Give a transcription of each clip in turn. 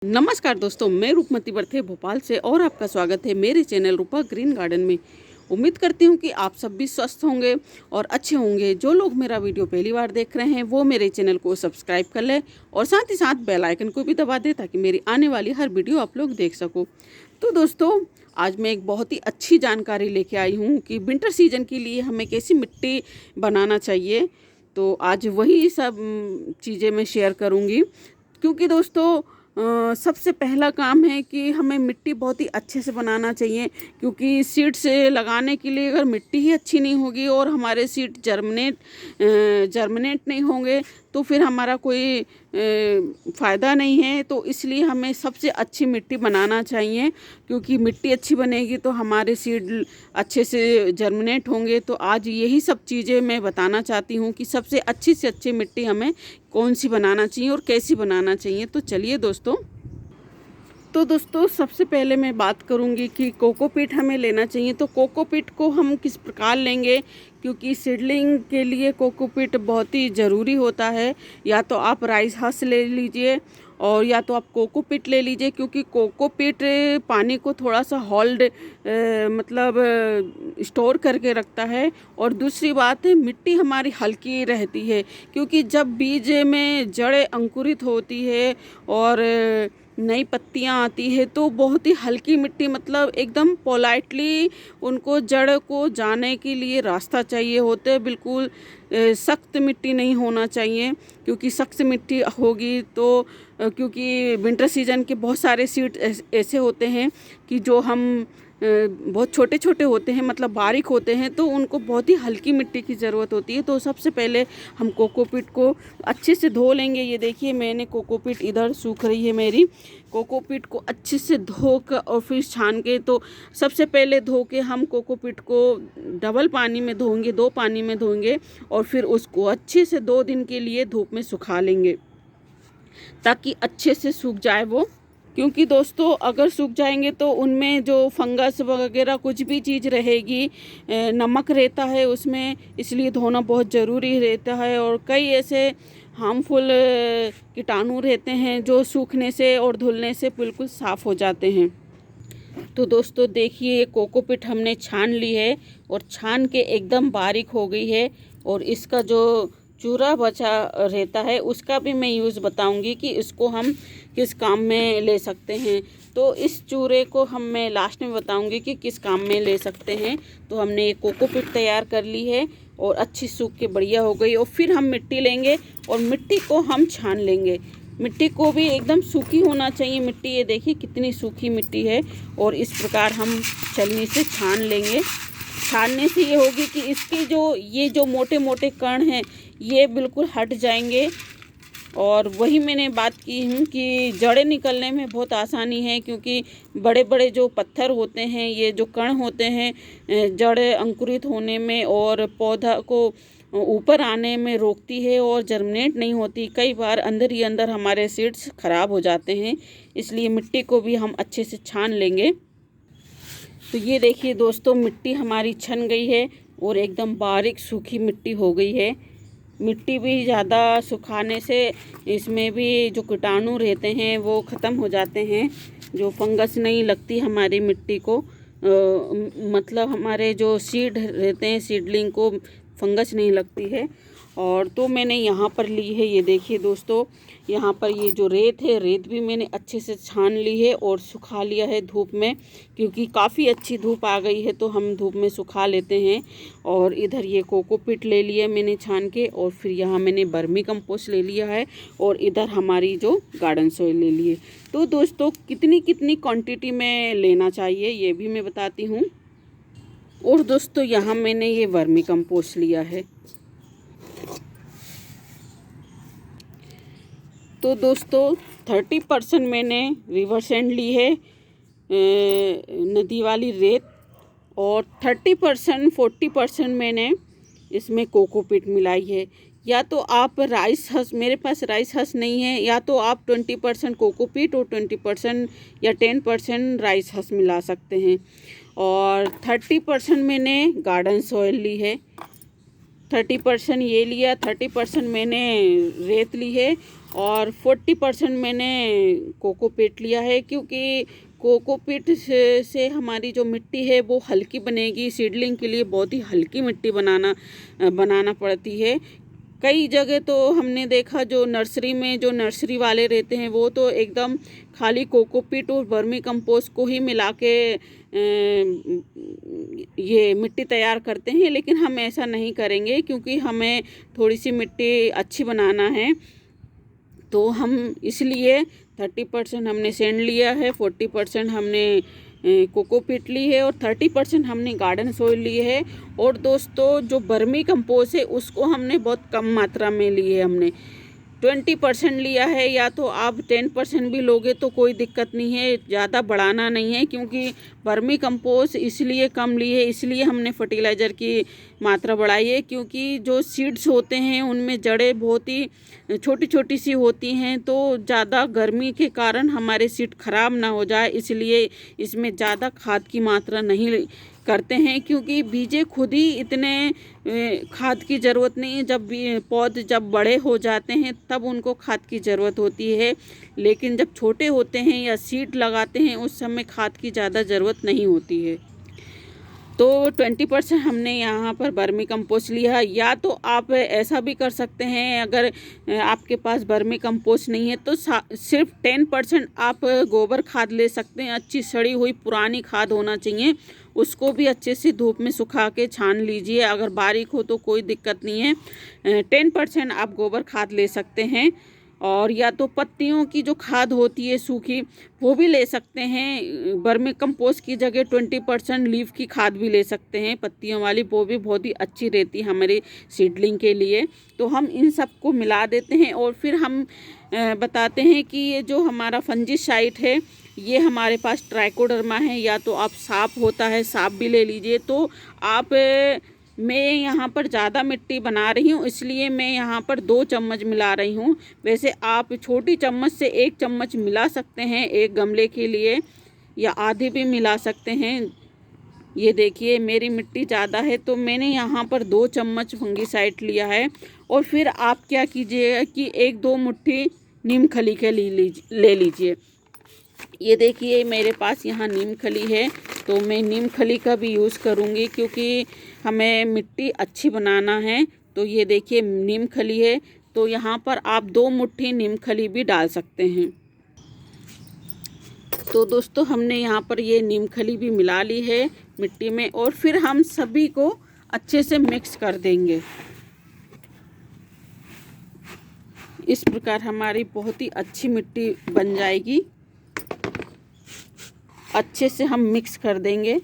नमस्कार दोस्तों, मैं रूपमती बर्थे भोपाल से और आपका स्वागत है मेरे चैनल रूपा ग्रीन गार्डन में। उम्मीद करती हूँ कि आप सब भी स्वस्थ होंगे और अच्छे होंगे। जो लोग मेरा वीडियो पहली बार देख रहे हैं वो मेरे चैनल को सब्सक्राइब कर लें और साथ ही साथ बेल आइकन को भी दबा दें ताकि मेरी आने वाली हर वीडियो आप लोग देख सको। तो दोस्तों, आज मैं एक बहुत ही अच्छी जानकारी लेके आई हूँ कि विंटर सीजन के लिए हमें कैसी मिट्टी बनाना चाहिए। तो आज वही सब चीज़ें मैं शेयर करूँगी, क्योंकि दोस्तों सबसे पहला काम है कि हमें मिट्टी बहुत ही अच्छे से बनाना चाहिए। क्योंकि सीड्स लगाने के लिए अगर मिट्टी ही अच्छी नहीं होगी और हमारे सीड जर्मिनेट नहीं होंगे तो फिर हमारा कोई फ़ायदा नहीं है। तो इसलिए हमें सबसे अच्छी मिट्टी बनाना चाहिए, क्योंकि मिट्टी अच्छी बनेगी तो हमारे सीड अच्छे से जर्मिनेट होंगे। तो आज यही सब चीज़ें मैं बताना चाहती हूँ कि सबसे अच्छी से अच्छी मिट्टी हमें कौन सी बनाना चाहिए और कैसी बनाना चाहिए। तो चलिए दोस्तों, सबसे पहले मैं बात करूंगी कि कोकोपीट हमें लेना चाहिए। तो कोकोपीट को हम किस प्रकार लेंगे, क्योंकि सीडलिंग के लिए कोकोपीट बहुत ही ज़रूरी होता है। या तो आप राइस हस्क ले लीजिए और या तो आप कोकोपीट ले लीजिए, क्योंकि कोकोपीट पानी को थोड़ा सा होल्ड स्टोर करके रखता है। और दूसरी बात है, मिट्टी हमारी हल्की रहती है, क्योंकि जब बीज में जड़ें अंकुरित होती है और नई पत्तियां आती है तो बहुत ही हल्की मिट्टी, मतलब एकदम पोलाइटली उनको जड़ को जाने के लिए रास्ता चाहिए होते हैं। बिल्कुल सख्त मिट्टी नहीं होना चाहिए, क्योंकि सख्त मिट्टी होगी तो क्योंकि विंटर सीजन के बहुत सारे सीड ऐसे होते हैं कि जो हम बहुत छोटे छोटे होते हैं, मतलब बारीक होते हैं, तो उनको बहुत ही हल्की मिट्टी की ज़रूरत होती है। तो सबसे पहले हम कोकोपीट को अच्छे से धो लेंगे। ये देखिए, मैंने कोकोपीट इधर सूख रही है मेरी। कोकोपीट को अच्छे से धो कर और फिर छान के, तो सबसे पहले धो के हम कोकोपीट को डबल पानी में धोएंगे, 2 पानी में धोएंगे और फिर उसको अच्छे से 2 दिन के लिए धूप में सुखा लेंगे ताकि अच्छे से सूख जाए वो। क्योंकि दोस्तों, अगर सूख जाएंगे तो उनमें जो फंगस वगैरह कुछ भी चीज़ रहेगी, नमक रहता है उसमें, इसलिए धोना बहुत ज़रूरी रहता है। और कई ऐसे हार्मफुल कीटाणु रहते हैं जो सूखने से और धुलने से बिल्कुल साफ़ हो जाते हैं। तो दोस्तों देखिए, ये कोकोपीट हमने छान ली है और छान के एकदम बारीक हो गई है। और इसका जो चूरा बचा रहता है उसका भी मैं यूज़ बताऊंगी कि इसको हम किस काम में ले सकते हैं। तो इस चूरे को मैं लास्ट में बताऊंगी कि किस काम में ले सकते हैं। तो हमने ये कोकोपीट तैयार कर ली है और अच्छी सूख के बढ़िया हो गई। और फिर हम मिट्टी लेंगे और मिट्टी को हम छान लेंगे। मिट्टी को भी एकदम सूखी होना चाहिए मिट्टी। ये देखिए कितनी सूखी मिट्टी है। और इस प्रकार हम छलनी से छान लेंगे। छानने से ये होगी कि इसके जो मोटे मोटे कण हैं ये बिल्कुल हट जाएंगे। और वही मैंने बात की हूँ कि जड़ें निकलने में बहुत आसानी है, क्योंकि बड़े बड़े जो पत्थर होते हैं, ये जो कण होते हैं, जड़ें अंकुरित होने में और पौधा को ऊपर आने में रोकती है और जर्मिनेट नहीं होती। कई बार अंदर ही अंदर हमारे सीड्स ख़राब हो जाते हैं। इसलिए मिट्टी को भी हम अच्छे से छान लेंगे। तो ये देखिए दोस्तों, मिट्टी हमारी छन गई है और एकदम बारीक सूखी मिट्टी हो गई है। मिट्टी भी ज़्यादा सुखाने से इसमें भी जो कीटाणु रहते हैं वो ख़त्म हो जाते हैं। जो फंगस नहीं लगती हमारी मिट्टी को, मतलब हमारे जो सीड रहते हैं, सीडलिंग को फंगस नहीं लगती है। और तो मैंने यहाँ पर ली है, ये देखिए दोस्तों, यहाँ पर ये जो रेत है, रेत भी मैंने अच्छे से छान ली है और सुखा लिया है धूप में, क्योंकि काफ़ी अच्छी धूप आ गई है तो हम धूप में सुखा लेते हैं। और इधर ये कोकोपीट ले लिया मैंने छान के, और फिर यहाँ मैंने वर्मी कंपोस्ट ले लिया है, और इधर हमारी जो गार्डन सॉइल ले लिए। तो दोस्तों, कितनी कितनी क्वान्टिटी में लेना चाहिए ये भी मैं बताती हूँ। और दोस्तों, यहाँ मैंने ये वर्मी कंपोस्ट लिया है। तो दोस्तों, 30% मैंने रिवर सैंड ली है, नदी वाली रेत, और 40% मैंने इसमें कोकोपीट मिलाई है। या तो आप राइस हस्क, मेरे पास राइस हस्क नहीं है, या तो आप 20% कोकोपीट और 20% या 10% राइस हस्क मिला सकते हैं। और 30% मैंने गार्डन सॉइल ली है। 30% ये लिया, 30% मैंने रेत ली है और 40% मैंने कोकोपीट लिया है, क्योंकि कोकोपीट से हमारी जो मिट्टी है वो हल्की बनेगी। सीडलिंग के लिए बहुत ही हल्की मिट्टी बनाना पड़ती है। कई जगह तो हमने देखा जो नर्सरी वाले रहते हैं वो तो एकदम खाली कोकोपीट और वर्मी कंपोस्ट को ही मिला के ये मिट्टी तैयार करते हैं, लेकिन हम ऐसा नहीं करेंगे क्योंकि हमें थोड़ी सी मिट्टी अच्छी बनाना है। तो हम इसलिए 30% हमने सैंड लिया है, 40% हमने कोकोपीट ली है और 30% हमने गार्डन सॉइल ली है। और दोस्तों जो वर्मी कंपोस्ट है उसको हमने बहुत कम मात्रा में ली है, हमने 20% लिया है, या तो आप 10% भी लोगे तो कोई दिक्कत नहीं है, ज़्यादा बढ़ाना नहीं है। क्योंकि वर्मी कंपोस्ट इसलिए कम ली है, इसलिए हमने फर्टिलाइज़र की मात्रा बढ़ाई है, क्योंकि जो सीड्स होते हैं उनमें जड़ें बहुत ही छोटी छोटी सी होती हैं, तो ज़्यादा गर्मी के कारण हमारे सीड ख़राब ना हो जाए, इसलिए इसमें ज़्यादा खाद की मात्रा नहीं करते हैं। क्योंकि बीजे खुद ही इतने खाद की ज़रूरत नहीं है, पौधे जब बड़े हो जाते हैं तब उनको खाद की ज़रूरत होती है, लेकिन जब छोटे होते हैं या सीड लगाते हैं उस समय खाद की ज़्यादा ज़रूरत नहीं होती है। तो 20% हमने यहाँ पर वर्मी कंपोस्ट लिया है। या तो आप ऐसा भी कर सकते हैं, अगर आपके पास वर्मी कंपोस्ट नहीं है तो सिर्फ 10% आप गोबर खाद ले सकते हैं। अच्छी सड़ी हुई पुरानी खाद होना चाहिए, उसको भी अच्छे से धूप में सुखा के छान लीजिए। अगर बारीक हो तो कोई दिक्कत नहीं है। 10% आप गोबर खाद ले सकते हैं, और या तो पत्तियों की जो खाद होती है सूखी वो भी ले सकते हैं। वर्मी कंपोस्ट की जगह 20% लीफ की खाद भी ले सकते हैं, पत्तियों वाली, वो भी बहुत ही अच्छी रहती है हमारी सीडलिंग के लिए। तो हम इन सब को मिला देते हैं और फिर हम बताते हैं कि ये जो हमारा फंजीसाइड है ये हमारे पास ट्राइकोडर्मा है, या तो आप सांप होता है सांप भी ले लीजिए। तो आप मैं यहाँ पर ज़्यादा मिट्टी बना रही हूँ इसलिए मैं यहाँ पर 2 चम्मच मिला रही हूँ। वैसे आप छोटी चम्मच से 1 चम्मच मिला सकते हैं एक गमले के लिए, या आधे भी मिला सकते हैं। ये देखिए मेरी मिट्टी ज़्यादा है तो मैंने यहाँ पर 2 चम्मच फंगीसाइड लिया है। और फिर आप क्या कीजिएगा कि 1-2 मुट्ठी नीम खली के ले लीजिए। ये देखिए मेरे पास यहाँ नीम खली है, तो मैं नीम खली का भी यूज़ करूँगी क्योंकि हमें मिट्टी अच्छी बनाना है। तो ये देखिए नीम खली है, तो यहाँ पर आप 2 मुट्ठी नीम खली भी डाल सकते हैं। तो दोस्तों हमने यहाँ पर ये नीम खली भी मिला ली है मिट्टी में, और फिर हम सभी को अच्छे से मिक्स कर देंगे। इस प्रकार हमारी बहुत ही अच्छी मिट्टी बन जाएगी। अच्छे से हम मिक्स कर देंगे।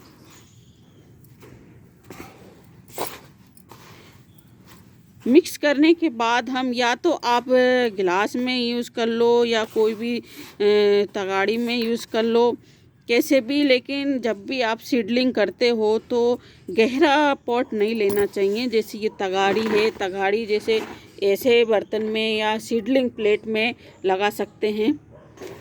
मिक्स करने के बाद हम या तो आप गिलास में यूज़ कर लो या कोई भी तगाड़ी में यूज़ कर लो, कैसे भी, लेकिन जब भी आप सीडलिंग करते हो तो गहरा पॉट नहीं लेना चाहिए। जैसे ये तगाड़ी है, तगाड़ी जैसे ऐसे बर्तन में या सीडलिंग प्लेट में लगा सकते हैं।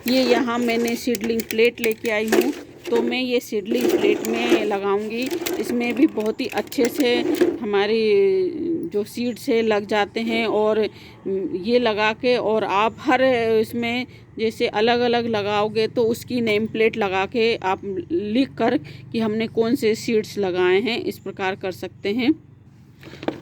ये यहाँ मैंने सीडलिंग प्लेट लेके आई हूँ, तो मैं ये सीडलिंग प्लेट में लगाऊंगी। इसमें भी बहुत ही अच्छे से हमारी जो सीड्स है लग जाते हैं। और ये लगा के और आप हर इसमें जैसे अलग अलग लगाओगे तो उसकी नेम प्लेट लगा के आप लिख कर कि हमने कौन से सीड्स लगाए हैं, इस प्रकार कर सकते हैं।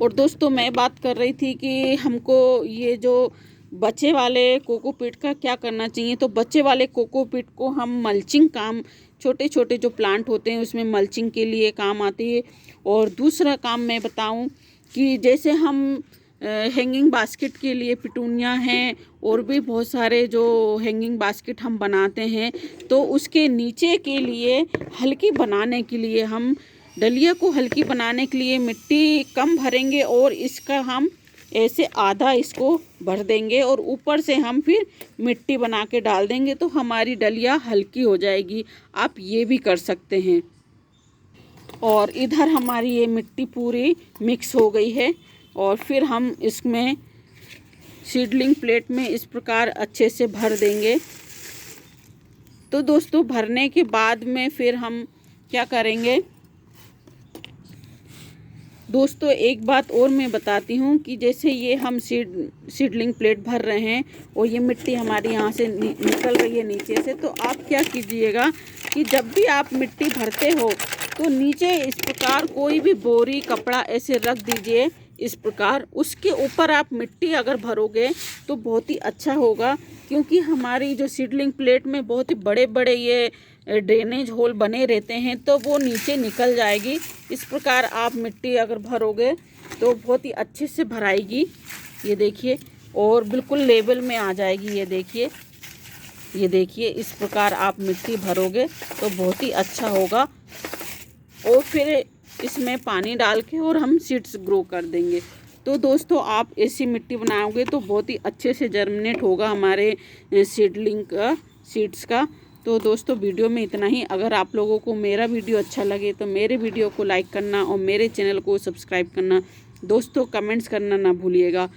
और दोस्तों मैं बात कर रही थी कि हमको ये जो बचे वाले कोकोपीट का क्या करना चाहिए। तो बचे वाले कोकोपीट को हम मल्चिंग काम, छोटे छोटे जो प्लांट होते हैं उसमें मल्चिंग के लिए काम आती है। और दूसरा काम मैं बताऊं कि जैसे हम हैंगिंग बास्केट के लिए पिटूनिया हैं और भी बहुत सारे जो हैंगिंग बास्केट हम बनाते हैं, तो उसके नीचे के लिए हल्की बनाने के लिए हम डलिया को हल्की बनाने के लिए मिट्टी कम भरेंगे और इसका हम ऐसे आधा इसको भर देंगे और ऊपर से हम फिर मिट्टी बना के डाल देंगे, तो हमारी डलिया हल्की हो जाएगी। आप ये भी कर सकते हैं। और इधर हमारी ये मिट्टी पूरी मिक्स हो गई है और फिर हम इसमें सीडलिंग प्लेट में इस प्रकार अच्छे से भर देंगे। तो दोस्तों भरने के बाद में फिर हम क्या करेंगे, दोस्तों एक बात और मैं बताती हूँ कि जैसे ये हम सीडलिंग प्लेट भर रहे हैं और ये मिट्टी हमारी यहाँ से निकल रही है नीचे से, तो आप क्या कीजिएगा कि जब भी आप मिट्टी भरते हो तो नीचे इस प्रकार कोई भी बोरी कपड़ा ऐसे रख दीजिए इस प्रकार, उसके ऊपर आप मिट्टी अगर भरोगे तो बहुत ही अच्छा होगा, क्योंकि हमारी जो सीडलिंग प्लेट में बहुत ही बड़े बड़े ये ड्रेनेज होल बने रहते हैं तो वो नीचे निकल जाएगी। इस प्रकार आप मिट्टी अगर भरोगे तो बहुत ही अच्छे से भराएगी, ये देखिए, और बिल्कुल लेवल में आ जाएगी। ये देखिए इस प्रकार आप मिट्टी भरोगे तो बहुत ही अच्छा होगा। और फिर इसमें पानी डाल के और हम सीड्स ग्रो कर देंगे। तो दोस्तों आप ऐसी मिट्टी बनाओगे तो बहुत ही अच्छे से जर्मिनेट होगा हमारे सीड्स का। तो दोस्तों वीडियो में इतना ही। अगर आप लोगों को मेरा वीडियो अच्छा लगे तो मेरे वीडियो को लाइक करना और मेरे चैनल को सब्सक्राइब करना। दोस्तों कमेंट्स करना ना भूलिएगा।